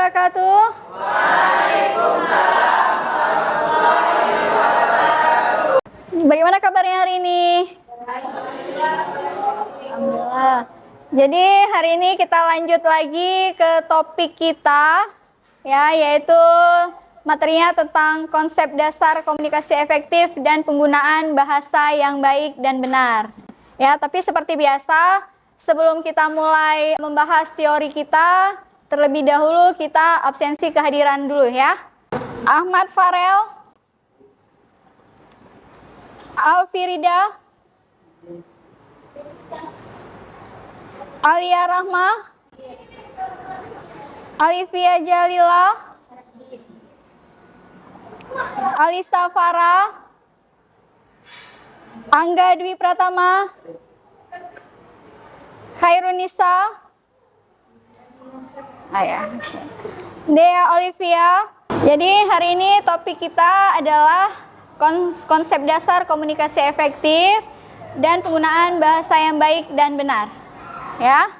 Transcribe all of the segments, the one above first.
wabarakatuh. Bagaimana kabarnya hari ini? Alhamdulillah. Jadi hari ini kita lanjut lagi ke topik kita, ya, yaitu materinya tentang konsep dasar komunikasi efektif dan penggunaan bahasa yang baik dan benar. Ya, tapi seperti biasa, sebelum kita mulai membahas teori kita, terlebih dahulu kita absensi kehadiran dulu ya. Ahmad Farel, Alfirida, Alia Rahma, Alivia Jalila, Alisa Farah, Angga Dwi Pratama, Khairunisa, Dea Olivia. Jadi hari ini topik kita adalah konsep dasar komunikasi efektif dan penggunaan bahasa yang baik dan benar. Ya.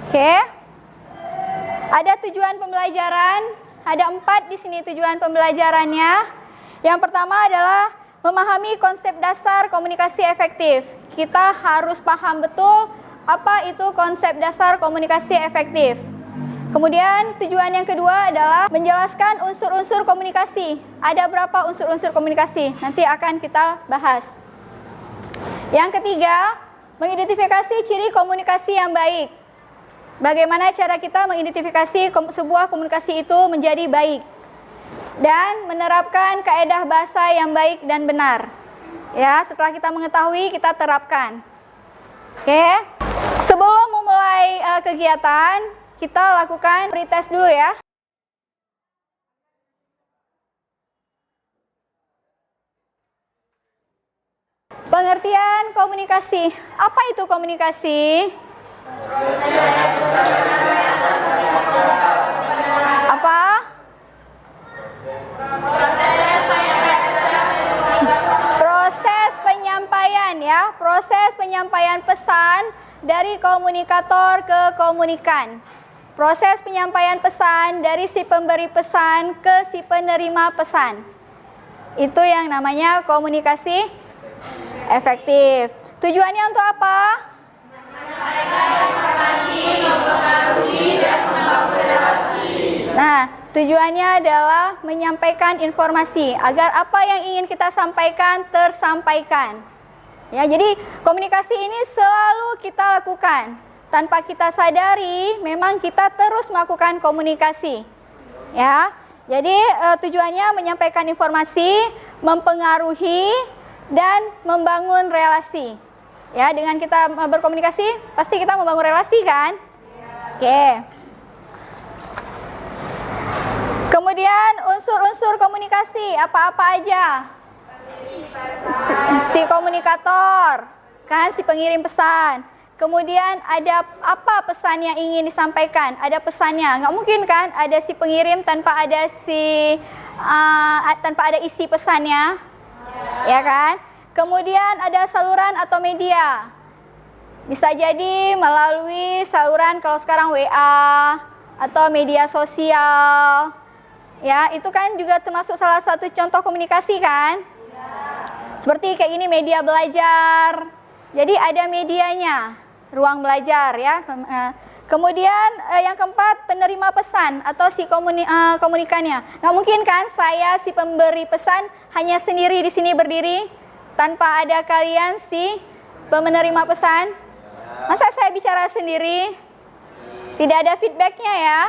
Oke. Ada tujuan pembelajaran, ada 4 di sini tujuan pembelajarannya. Yang pertama adalah memahami konsep dasar komunikasi efektif. Kita harus paham betul apa itu konsep dasar komunikasi efektif. Kemudian tujuan yang kedua adalah menjelaskan unsur-unsur komunikasi. Ada berapa unsur-unsur komunikasi? Nanti akan kita bahas. Yang ketiga, mengidentifikasi ciri komunikasi yang baik. Bagaimana cara kita mengidentifikasi sebuah komunikasi itu menjadi baik. Dan menerapkan kaedah bahasa yang baik dan benar. Ya, setelah kita mengetahui, kita terapkan. Oke. Sebelum memulai kegiatan, kita lakukan pretest dulu ya. Pengertian komunikasi. Apa itu komunikasi? Apa? Proses penyampaian ya, proses penyampaian pesan dari komunikator ke komunikan. Proses penyampaian pesan dari si pemberi pesan ke si penerima pesan. Itu yang namanya komunikasi efektif. Tujuannya untuk apa? Menyampaikan informasi, mempengaruhi dan membangun relasi. Nah, tujuannya adalah menyampaikan informasi agar apa yang ingin kita sampaikan tersampaikan. Ya, jadi komunikasi ini selalu kita lakukan. Tanpa kita sadari, memang kita terus melakukan komunikasi. Ya. Jadi tujuannya menyampaikan informasi, mempengaruhi dan membangun relasi. Ya, dengan kita berkomunikasi, pasti kita membangun relasi kan? Oke. Kemudian unsur-unsur komunikasi, apa-apa aja? Si komunikator, kan, si pengirim pesan. Kemudian ada apa pesan yang ingin disampaikan? Ada pesannya, nggak mungkin kan ada si pengirim tanpa ada isi pesannya, ya kan? Kemudian ada saluran atau media, bisa jadi melalui saluran kalau sekarang WA atau media sosial, ya itu kan juga termasuk salah satu contoh komunikasi kan? Seperti kayak ini media belajar, jadi ada medianya. Ruang belajar ya. Kemudian yang keempat, penerima pesan atau si komunikannya. Nggak mungkin kan saya si pemberi pesan hanya sendiri di sini berdiri tanpa ada kalian si penerima pesan. Masa saya bicara sendiri? Tidak ada feedbacknya ya.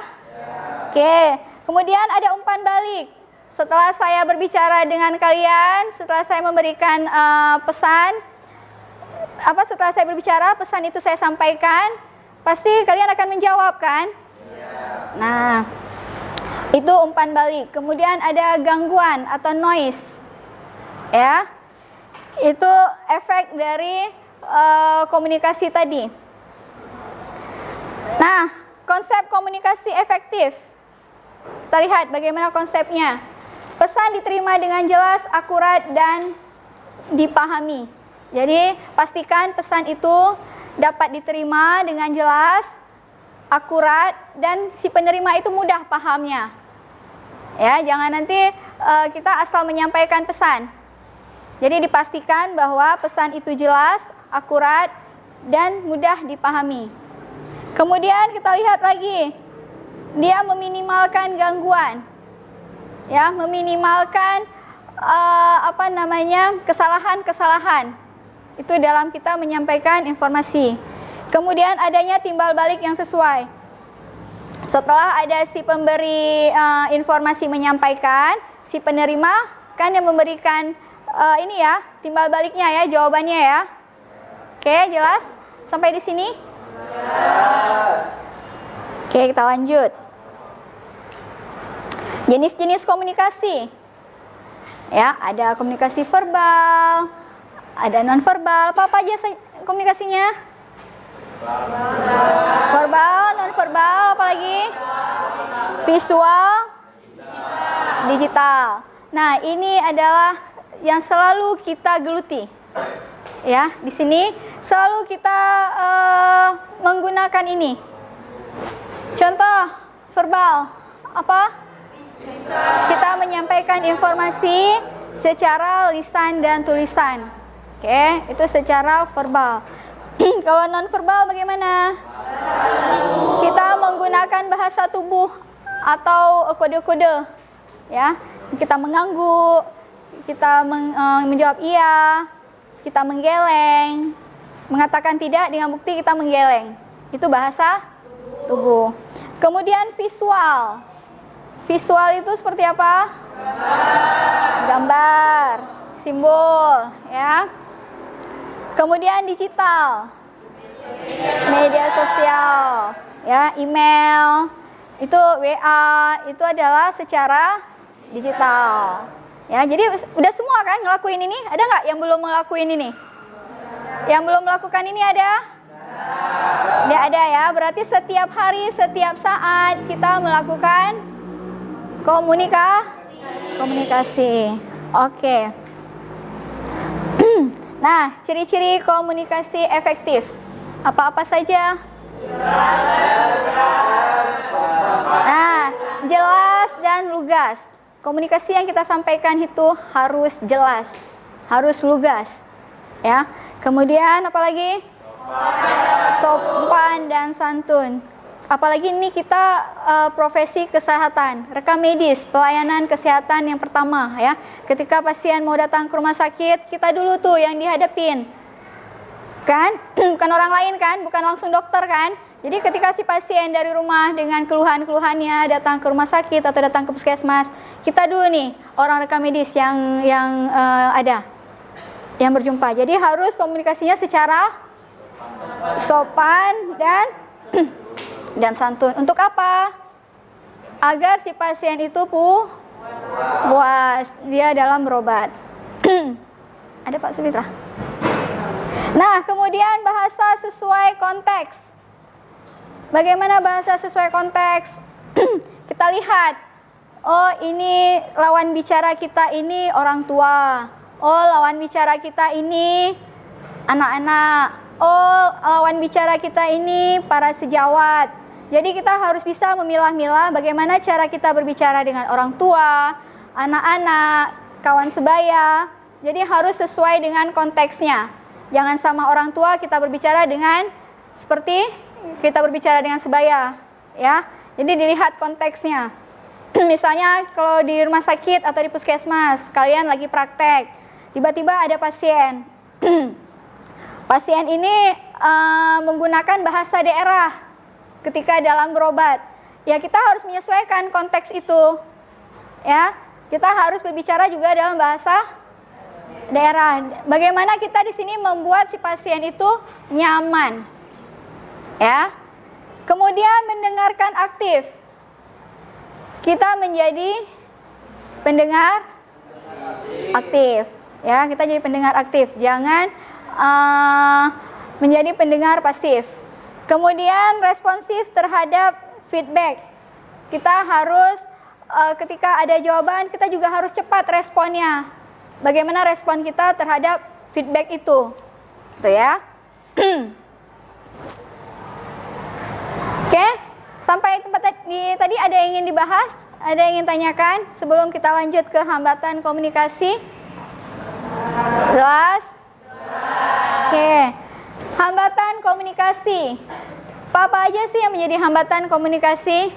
Oke. Kemudian ada umpan balik. Setelah saya berbicara dengan kalian, setelah saya memberikan pesan, setelah saya berbicara, pesan itu saya sampaikan, pasti kalian akan menjawab kan? Nah, itu umpan balik. Kemudian ada gangguan atau noise. Ya. Itu efek dari komunikasi tadi. Nah, konsep komunikasi efektif. Kita lihat bagaimana konsepnya. Pesan diterima dengan jelas, akurat, dan dipahami. Jadi pastikan pesan itu dapat diterima dengan jelas, akurat, dan si penerima itu mudah pahamnya. Ya, jangan nanti kita asal menyampaikan pesan. Jadi dipastikan bahwa pesan itu jelas, akurat, dan mudah dipahami. Kemudian kita lihat lagi, dia meminimalkan gangguan, ya, meminimalkan kesalahan-kesalahan itu dalam kita menyampaikan informasi. Kemudian adanya timbal balik yang sesuai. Setelah ada si pemberi informasi menyampaikan, si penerima kan yang memberikan ini ya, timbal baliknya ya, jawabannya ya. Oke, jelas sampai di sini? Oke, kita lanjut. Jenis-jenis komunikasi. Ya, ada komunikasi verbal, ada non verbal. Apa aja komunikasinya? Verbal, non verbal, apa lagi? Visual, digital. Nah, ini adalah yang selalu kita geluti. Ya, di sini selalu kita menggunakan ini. Contoh verbal apa? Kita menyampaikan informasi secara lisan dan tulisan. Oke, itu secara verbal. Kalau non verbal bagaimana? Kita menggunakan bahasa tubuh atau kode-kode. Ya, kita mengangguk, kita menjawab iya, kita menggeleng, mengatakan tidak dengan bukti kita menggeleng. Itu bahasa tubuh. Kemudian visual. Visual itu seperti apa? Gambar, simbol, ya. Kemudian digital, media sosial, ya, email, itu WA, itu adalah secara digital. Ya, jadi udah semua kan ngelakuin ini? Ada nggak yang belum ngelakuin ini? Yang belum melakukan ini ada? Nggak ada ya. Berarti setiap hari, setiap saat kita melakukan komunikasi. Oke. Nah, ciri-ciri komunikasi efektif. Apa-apa saja? Nah, jelas dan lugas. Komunikasi yang kita sampaikan itu harus jelas, harus lugas. Ya. Kemudian apa lagi? Sopan dan santun. Apalagi ini kita profesi kesehatan, rekam medis, pelayanan kesehatan yang pertama ya. Ketika pasien mau datang ke rumah sakit, kita dulu tuh yang dihadapin. Kan? Bukan orang lain kan, bukan langsung dokter kan. Jadi ketika si pasien dari rumah dengan keluhan-keluhannya datang ke rumah sakit atau datang ke puskesmas, kita dulu nih orang rekam medis yang ada yang berjumpa. Jadi harus komunikasinya secara sopan dan santun. Untuk apa? Agar si pasien itu puas dia dalam berobat. Ada Pak Sulitra. Nah, kemudian bahasa sesuai konteks. Bagaimana bahasa sesuai konteks? Kita lihat. Oh, ini lawan bicara kita ini orang tua. Oh, lawan bicara kita ini anak-anak. Oh, lawan bicara kita ini para sejawat. Jadi kita harus bisa memilah-milah bagaimana cara kita berbicara dengan orang tua, anak-anak, kawan sebaya. Jadi harus sesuai dengan konteksnya. Jangan sama orang tua kita berbicara dengan seperti kita berbicara dengan sebaya, ya. Jadi dilihat konteksnya. Misalnya kalau di rumah sakit atau di puskesmas, kalian lagi praktek, tiba-tiba ada pasien. Pasien ini menggunakan bahasa daerah ketika dalam berobat. Ya, kita harus menyesuaikan konteks itu. Ya, kita harus berbicara juga dalam bahasa daerah. Bagaimana kita di sini membuat si pasien itu nyaman. Ya. Kemudian mendengarkan aktif. Kita menjadi pendengar aktif. Ya, kita jadi pendengar aktif. Jangan menjadi pendengar pasif. Kemudian responsif terhadap feedback. Kita harus ketika ada jawaban, kita juga harus cepat responnya. Bagaimana respon kita terhadap feedback itu. Gitu ya. Oke, Sampai tempat tadi ada yang ingin dibahas? Ada yang ingin tanyakan sebelum kita lanjut ke hambatan komunikasi? Jelas? Oke. Hambatan komunikasi. Apa aja sih yang menjadi hambatan komunikasi?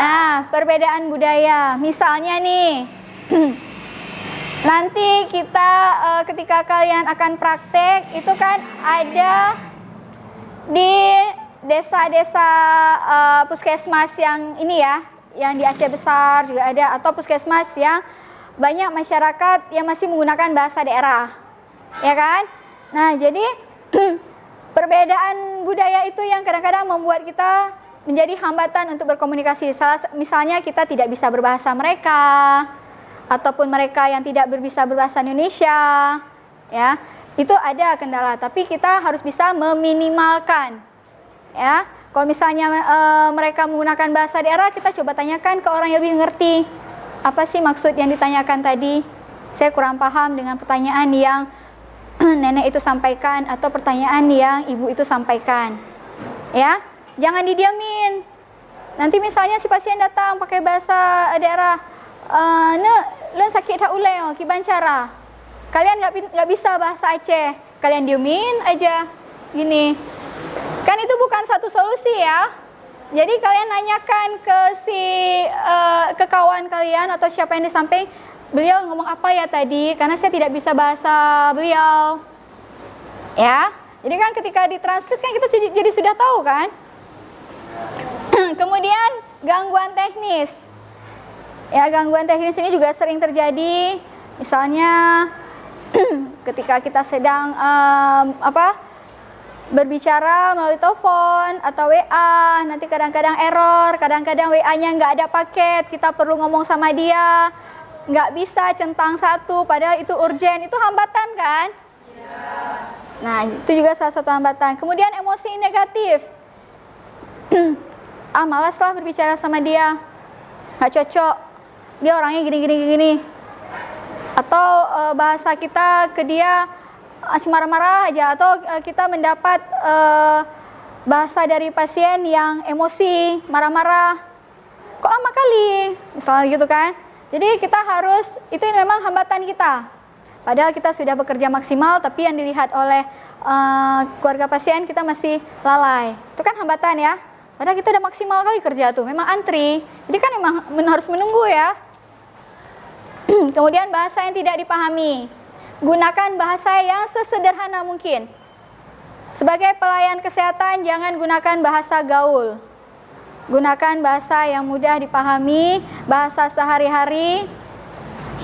Nah, perbedaan budaya. Misalnya nih, nanti kita ketika kalian akan praktek, itu kan ada di desa-desa puskesmas yang ini ya, yang di Aceh Besar juga ada, atau puskesmas yang banyak masyarakat yang masih menggunakan bahasa daerah, ya kan? Nah, jadi perbedaan budaya itu yang kadang-kadang membuat kita menjadi hambatan untuk berkomunikasi. Misalnya kita tidak bisa berbahasa mereka, ataupun mereka yang tidak bisa berbahasa Indonesia, ya, itu ada kendala. Tapi kita harus bisa meminimalkan. Ya, kalau misalnya mereka menggunakan bahasa daerah, kita coba tanyakan ke orang yang lebih ngerti. Apa sih maksud yang ditanyakan tadi? Saya kurang paham dengan pertanyaan yang nenek itu sampaikan atau pertanyaan yang ibu itu sampaikan. Ya, jangan didiamin. Nanti misalnya si pasien datang pakai bahasa daerah, lu sakit tak ulai, kiban cara. Kalian nggak bisa bahasa Aceh, kalian diemin aja, gini. Kan itu bukan satu solusi ya. Jadi kalian nanyakan ke ke kawan kalian atau siapa yang di samping, beliau ngomong apa ya tadi, karena saya tidak bisa bahasa beliau. Ya. Jadi kan ketika ditranslate kan kita jadi sudah tahu kan. Kemudian gangguan teknis. Ya, gangguan teknis ini juga sering terjadi. Misalnya ketika kita sedang berbicara melalui telepon atau WA, nanti kadang-kadang error, kadang-kadang WA-nya nggak ada paket, kita perlu ngomong sama dia, nggak bisa centang satu, padahal itu urgent, itu hambatan kan? Ya. Nah, itu juga salah satu hambatan. Kemudian emosi negatif. Malas lah berbicara sama dia, nggak cocok, dia orangnya gini. Atau bahasa kita ke dia masih marah-marah aja, atau kita mendapat bahasa dari pasien yang emosi, marah-marah, kok lama kali, misalnya gitu kan. Jadi kita harus, itu memang hambatan kita. Padahal kita sudah bekerja maksimal, tapi yang dilihat oleh keluarga pasien kita masih lalai. Itu kan hambatan ya. Padahal kita udah maksimal kali kerja tuh, memang antri. Jadi kan memang harus menunggu ya. Kemudian bahasa yang tidak dipahami. Gunakan bahasa yang sesederhana mungkin. Sebagai pelayan kesehatan, jangan gunakan bahasa gaul. Gunakan bahasa yang mudah dipahami, bahasa sehari-hari.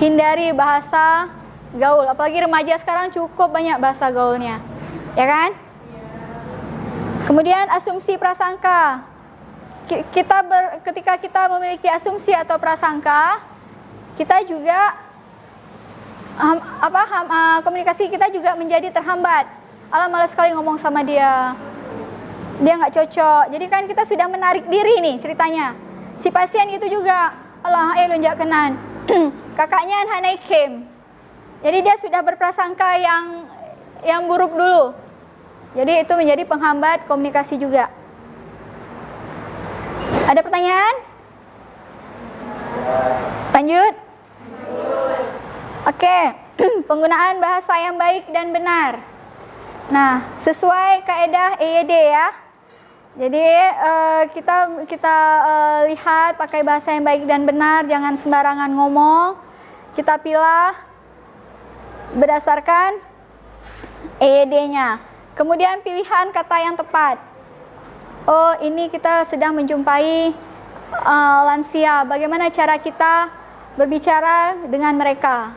Hindari bahasa gaul. Apalagi remaja sekarang cukup banyak bahasa gaulnya. Ya kan? Kemudian asumsi prasangka. Ketika kita memiliki asumsi atau prasangka, kita juga komunikasi kita juga menjadi terhambat. Alah, malas sekali ngomong sama dia, nggak cocok. Jadi kan kita sudah menarik diri nih ceritanya. Si pasien itu juga, alah, lonjak kenan. Kakaknya hanai kem. Jadi dia sudah berprasangka yang buruk dulu. Jadi itu menjadi penghambat komunikasi juga. Ada pertanyaan? Lanjut. Oke, penggunaan bahasa yang baik dan benar. Nah, sesuai kaedah EYD ya. Jadi kita lihat pakai bahasa yang baik dan benar, jangan sembarangan ngomong. Kita pilih berdasarkan EYD-nya. Kemudian pilihan kata yang tepat. Oh, ini kita sedang menjumpai lansia. Bagaimana cara kita berbicara dengan mereka?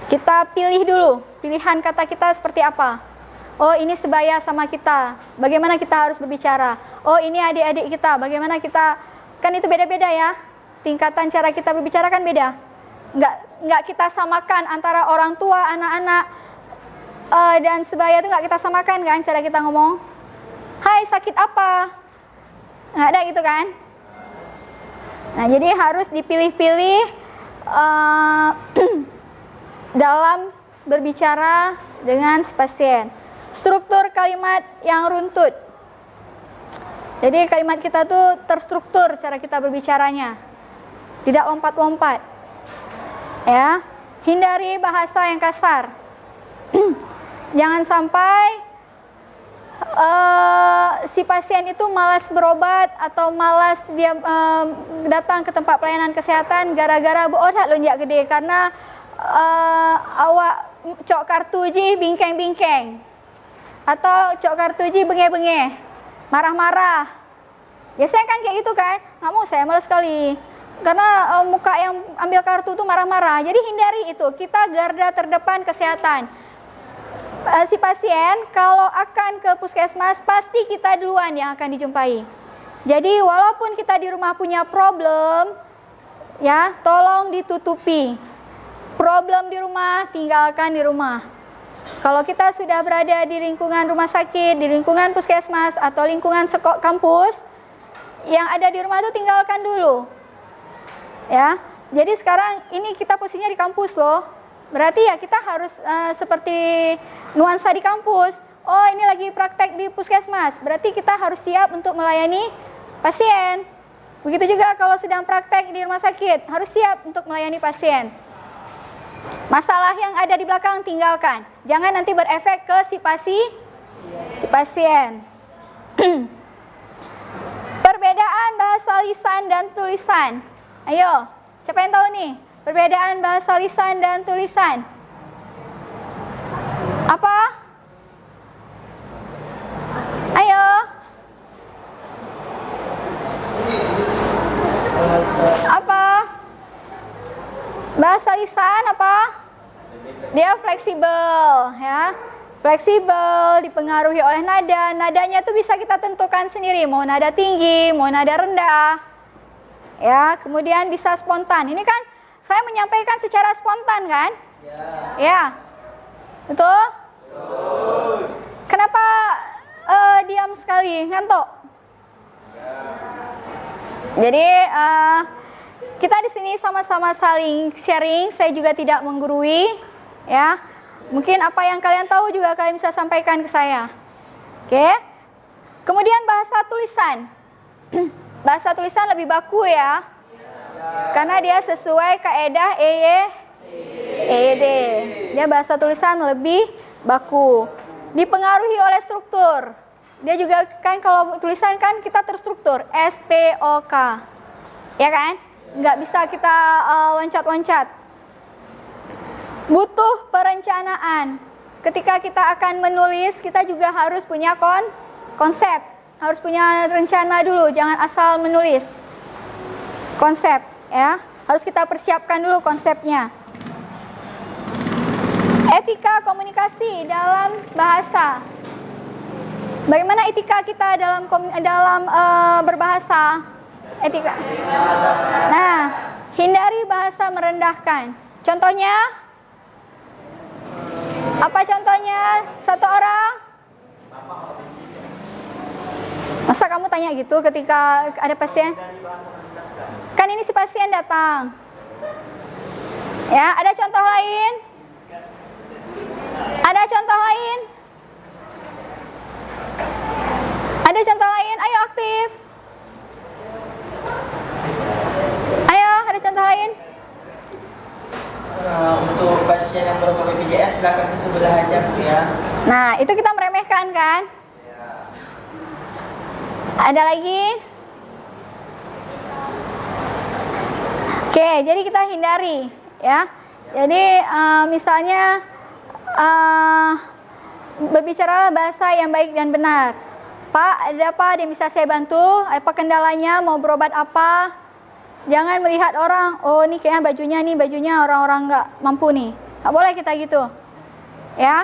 Kita pilih dulu, pilihan kata kita seperti apa. Oh, ini sebaya sama kita, bagaimana kita harus berbicara. Oh, ini adik-adik kita, bagaimana kita, kan itu beda-beda ya. Tingkatan cara kita berbicara kan beda. Nggak kita samakan antara orang tua, anak-anak, dan sebaya itu nggak kita samakan kan cara kita ngomong. Hai, sakit apa? Nggak ada gitu kan. Nah, jadi harus dipilih-pilih dalam berbicara dengan si pasien. Struktur kalimat yang runtut. Jadi kalimat kita tuh terstruktur cara kita berbicaranya, tidak lompat-lompat. Ya, hindari bahasa yang kasar. Jangan sampai si pasien itu malas berobat atau malas dia datang ke tempat pelayanan kesehatan gara-gara berodat lonjak gede karena awak cok kartu je bingkeng-bingkeng atau cok kartu je bengeh-bengeh, marah-marah. Biasanya kan kayak gitu kan, nggak mau saya malas sekali karena muka yang ambil kartu tuh marah-marah. Jadi hindari itu, kita garda terdepan kesehatan. Si pasien kalau akan ke puskesmas pasti kita duluan yang akan dijumpai. Jadi walaupun kita di rumah punya problem, ya tolong ditutupi. Problem di rumah tinggalkan di rumah. Kalau kita sudah berada di lingkungan rumah sakit, di lingkungan puskesmas atau lingkungan kampus, yang ada di rumah itu tinggalkan dulu. Ya, jadi sekarang ini kita posisinya di kampus loh. Berarti ya kita harus seperti nuansa di kampus. Oh, ini lagi praktek di puskesmas. Berarti kita harus siap untuk melayani pasien. Begitu juga kalau sedang praktek di rumah sakit, harus siap untuk melayani pasien. Masalah yang ada di belakang tinggalkan. Jangan nanti berefek ke si pasien. Perbedaan bahasa lisan dan tulisan. Ayo, siapa yang tahu nih? Perbedaan bahasa lisan dan tulisan. Apa? Ayo. Apa? Bahasa lisan apa? Dia fleksibel, ya. Fleksibel, dipengaruhi oleh nada. Nadanya tuh bisa kita tentukan sendiri, mau nada tinggi, mau nada rendah. Ya, kemudian bisa spontan. Ini kan saya menyampaikan secara spontan kan? Ya. Betul? Kenapa diam sekali, ngantuk? Jadi kita di sini sama-sama saling sharing. Saya juga tidak menggurui, ya. Mungkin apa yang kalian tahu juga kalian bisa sampaikan ke saya. Oke. Kemudian bahasa tulisan. Bahasa tulisan lebih baku ya. Karena dia sesuai kaedah EYD. Dia bahasa tulisan lebih baku. Dipengaruhi oleh struktur. Dia juga kan kalau tulisan kan kita terstruktur SPOK. Ya kan? Nggak bisa kita loncat-loncat. Butuh perencanaan. Ketika kita akan menulis, kita juga harus punya konsep. Harus punya rencana dulu, jangan asal menulis. Konsep, ya. Harus kita persiapkan dulu konsepnya. Etika komunikasi dalam bahasa. Bagaimana etika kita dalam berbahasa? Etika. Nah, hindari bahasa merendahkan. Contohnya? Apa contohnya? Satu orang? Masa kamu tanya gitu ketika ada pasien? Kan ini si pasien datang. Ya, ada contoh lain? Ada contoh lain? Ada contoh lain? Ayo aktif. Ayo, ada contoh lain? Untuk pasien yang berobat BPJS silakan ke sebelah aja ya. Nah, itu kita meremehkan kan? Ada lagi? Oke, jadi kita hindari ya. Jadi misalnya berbicara bahasa yang baik dan benar. Pak, ada apa yang bisa saya bantu? Apa kendalanya? Mau berobat apa? Jangan melihat orang, oh ini kayaknya bajunya orang-orang nggak mampu nih. Nggak boleh kita gitu. Ya.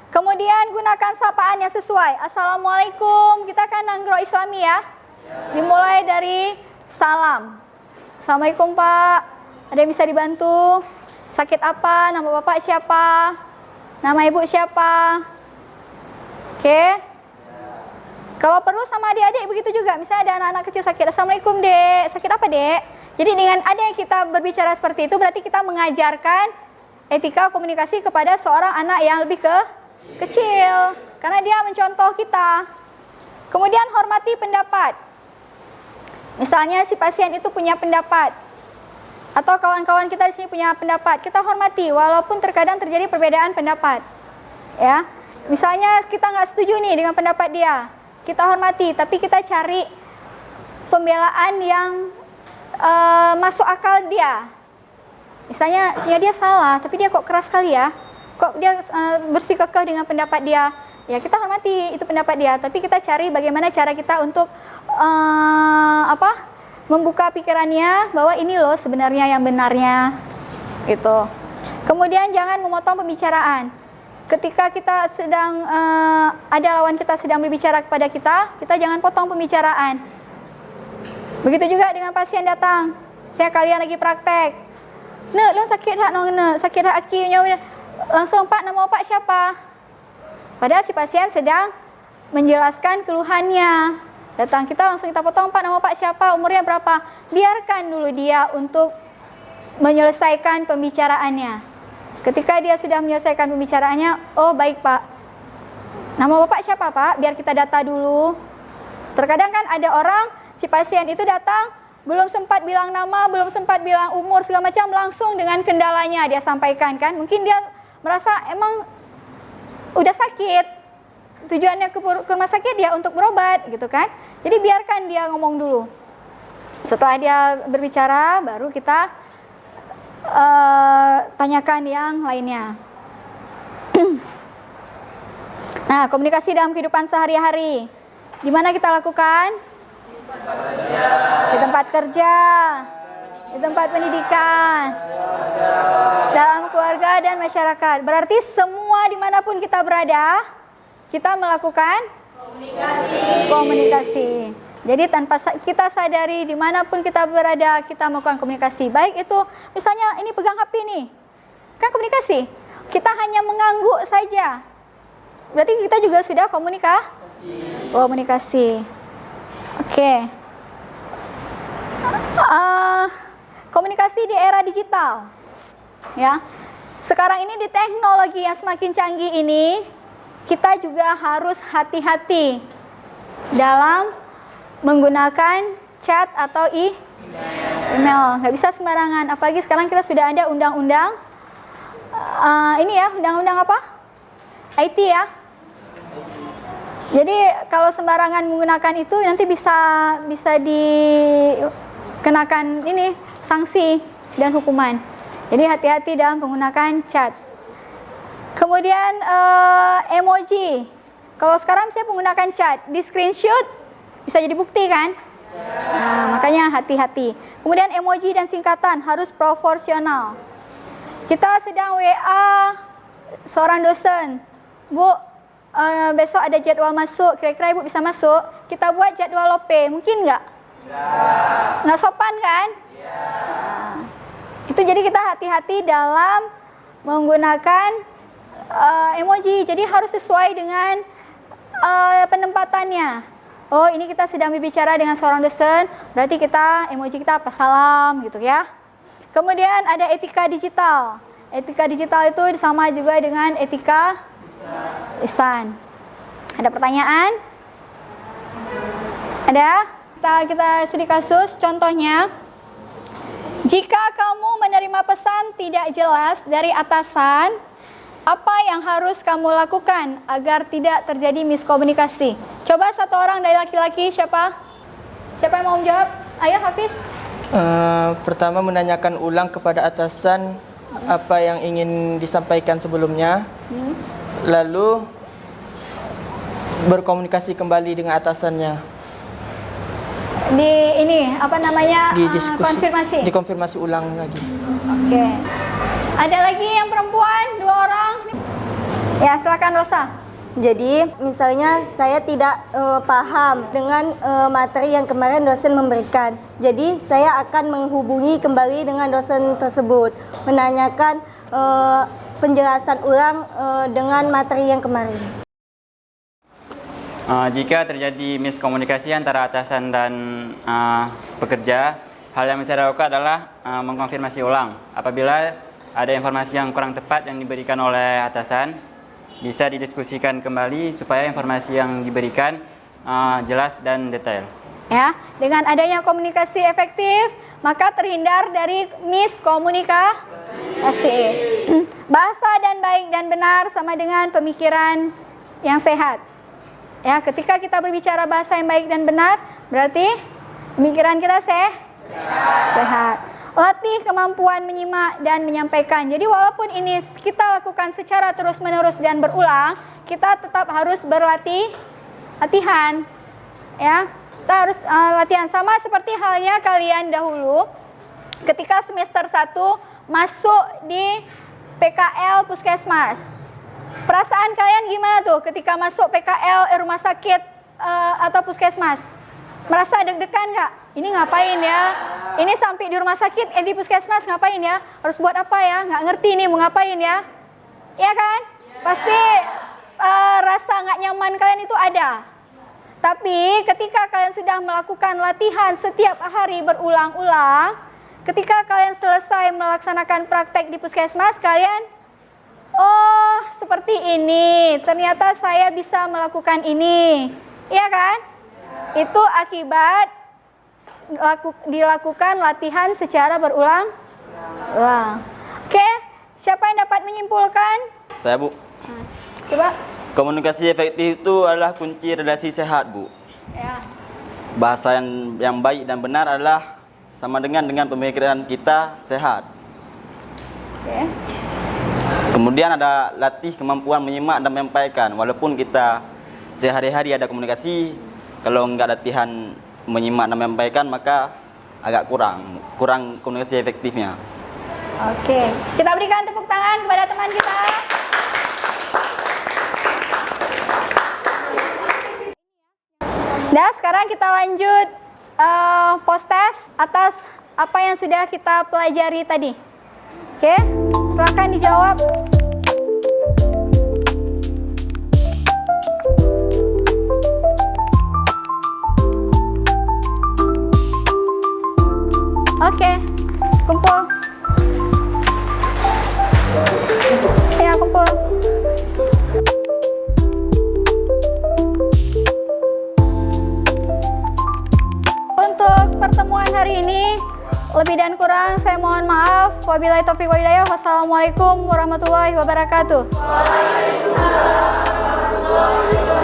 Kemudian gunakan sapaan yang sesuai. Assalamualaikum. Kita kan nanggro Islami ya. Dimulai dari salam. Assalamualaikum Pak. Ada yang bisa dibantu? Sakit apa? Nama Bapak siapa? Nama Ibu siapa? Oke. Kalau perlu sama adik-adik begitu juga. Misalnya ada anak-anak kecil sakit. Assalamualaikum Dek. Sakit apa Dek? Jadi dengan ada yang kita berbicara seperti itu berarti kita mengajarkan etika komunikasi kepada seorang anak yang lebih kecil. Karena dia mencontoh kita. Kemudian hormati pendapat. Misalnya si pasien itu punya pendapat, atau kawan-kawan kita di sini punya pendapat, kita hormati walaupun terkadang terjadi perbedaan pendapat. Ya, misalnya kita nggak setuju nih dengan pendapat dia, kita hormati, tapi kita cari pembelaan yang masuk akal dia. Misalnya, ya dia salah, tapi dia kok keras sekali ya, kok dia bersikukuh dengan pendapat dia. Ya kita hormati itu pendapat dia, tapi kita cari bagaimana cara kita untuk membuka pikirannya bahwa ini loh sebenarnya yang benarnya, gitu. Kemudian jangan memotong pembicaraan. Ketika kita sedang ada lawan kita sedang berbicara kepada kita jangan potong pembicaraan. Begitu juga dengan pasien datang, saya kalian lagi praktek. Nek, lu sakit hak nong sakit hak akinya. Langsung Pak, nama Pak siapa? Padahal si pasien sedang menjelaskan keluhannya. Datang kita langsung kita potong, Pak, nama Pak siapa? Umurnya berapa? Biarkan dulu dia untuk menyelesaikan pembicaraannya. Ketika dia sudah menyelesaikan pembicaraannya, oh baik Pak. Nama Bapak siapa Pak? Biar kita data dulu. Terkadang kan ada orang, si pasien itu datang, belum sempat bilang nama, belum sempat bilang umur, segala macam, langsung dengan kendalanya dia sampaikan kan. Mungkin dia merasa emang udah sakit, tujuannya ke rumah sakit ya untuk berobat gitu kan. Jadi biarkan dia ngomong dulu. Setelah dia berbicara, baru kita tanyakan yang lainnya. Nah, komunikasi dalam kehidupan sehari-hari, di mana kita lakukan? Di tempat kerja, di tempat pendidikan, dalam keluarga dan masyarakat. Berarti semua dimanapun kita berada, kita melakukan komunikasi. Jadi tanpa kita sadari dimanapun kita berada, kita melakukan komunikasi. Baik itu misalnya ini pegang HP nih, kan komunikasi. Kita hanya mengangguk saja, berarti kita juga sudah komunikasi. Oke. Komunikasi di era digital. Ya. Sekarang ini di teknologi yang semakin canggih ini, kita juga harus hati-hati dalam menggunakan chat atau email. Nggak bisa sembarangan, apalagi sekarang kita sudah ada undang-undang undang-undang apa? IT ya. Jadi kalau sembarangan menggunakan itu nanti bisa dikenakan sanksi dan hukuman. Jadi hati-hati dalam menggunakan chat. Kemudian emoji. Kalau sekarang saya menggunakan chat, di screenshot bisa jadi bukti kan? Nah, makanya hati-hati. Kemudian emoji dan singkatan harus proporsional. Kita sedang WA seorang dosen, Bu, besok ada jadwal masuk, kira-kira Ibu bisa masuk? Kita buat jadwal lope, mungkin nggak? Nggak sopan kan? Nah, itu jadi kita hati-hati dalam menggunakan emoji. Jadi harus sesuai dengan penempatannya. Oh, ini kita sedang berbicara dengan seorang dosen, berarti emoji kita apa? Salam gitu ya. Kemudian ada etika digital. Etika digital itu sama juga dengan etika lisan. Ada pertanyaan? Ada? Kita studi kasus, contohnya, jika kamu menerima pesan tidak jelas dari atasan, apa yang harus kamu lakukan agar tidak terjadi miskomunikasi? Coba satu orang dari laki-laki, siapa? Siapa yang mau menjawab? Ayo Hafiz. Pertama menanyakan ulang kepada atasan apa yang ingin disampaikan sebelumnya. Lalu berkomunikasi kembali dengan atasannya. Konfirmasi. Dikonfirmasi ulang lagi. Oke. Ada lagi yang perempuan, 2 orang? Ya, silakan Rosa. Jadi misalnya saya tidak paham dengan materi yang kemarin dosen memberikan. Jadi saya akan menghubungi kembali dengan dosen tersebut, menanyakan penjelasan ulang dengan materi yang kemarin. Jika terjadi miskomunikasi antara atasan dan pekerja, hal yang bisa dilakukan adalah mengkonfirmasi ulang. Apabila ada informasi yang kurang tepat yang diberikan oleh atasan, bisa didiskusikan kembali supaya informasi yang diberikan jelas dan detail. Ya, dengan adanya komunikasi efektif, maka terhindar dari miskomunikasi. Bahasa dan baik dan benar sama dengan pemikiran yang sehat. Ya, ketika kita berbicara bahasa yang baik dan benar, berarti pemikiran kita sehat. Latih kemampuan menyimak dan menyampaikan. Jadi walaupun ini kita lakukan secara terus-menerus dan berulang, kita tetap harus latihan. Ya, kita harus latihan, sama seperti halnya kalian dahulu ketika semester 1 masuk di PKL Puskesmas. Perasaan kalian gimana tuh ketika masuk PKL rumah sakit atau puskesmas? Merasa deg-degan nggak? Ini ngapain ya? Ini sampai di rumah sakit, di puskesmas ngapain ya? Harus buat apa ya? Nggak ngerti nih mau ngapain ya? Iya kan? Pasti rasa nggak nyaman kalian itu ada. Tapi ketika kalian sudah melakukan latihan setiap hari berulang-ulang, ketika kalian selesai melaksanakan praktek di puskesmas, kalian, oh seperti ini, ternyata saya bisa melakukan ini. Iya kan? Itu akibat dilakukan latihan secara berulang-ulang. Oke, siapa yang dapat menyimpulkan? Saya, Bu. Coba. Komunikasi efektif itu adalah kunci relasi sehat, Bu. Ya. Bahasa yang baik dan benar adalah sama dengan pemikiran kita sehat. Oke. Kemudian ada latih kemampuan menyimak dan menyampaikan. Walaupun kita sehari-hari ada komunikasi, kalau nggak latihan menyimak dan menyampaikan, maka agak kurang komunikasi efektifnya. Oke, kita berikan tepuk tangan kepada teman kita. Dan sekarang kita lanjut post-test atas apa yang sudah kita pelajari tadi. Oke, silakan dijawab. Oke, kumpul. Ya, kumpul. Untuk pertemuan hari ini, lebih dan kurang saya mohon maaf. Wabillahi taufiq wal hidayah. Wassalamualaikum warahmatullahi wabarakatuh. Waalaikumsalam warahmatullahi wabarakatuh.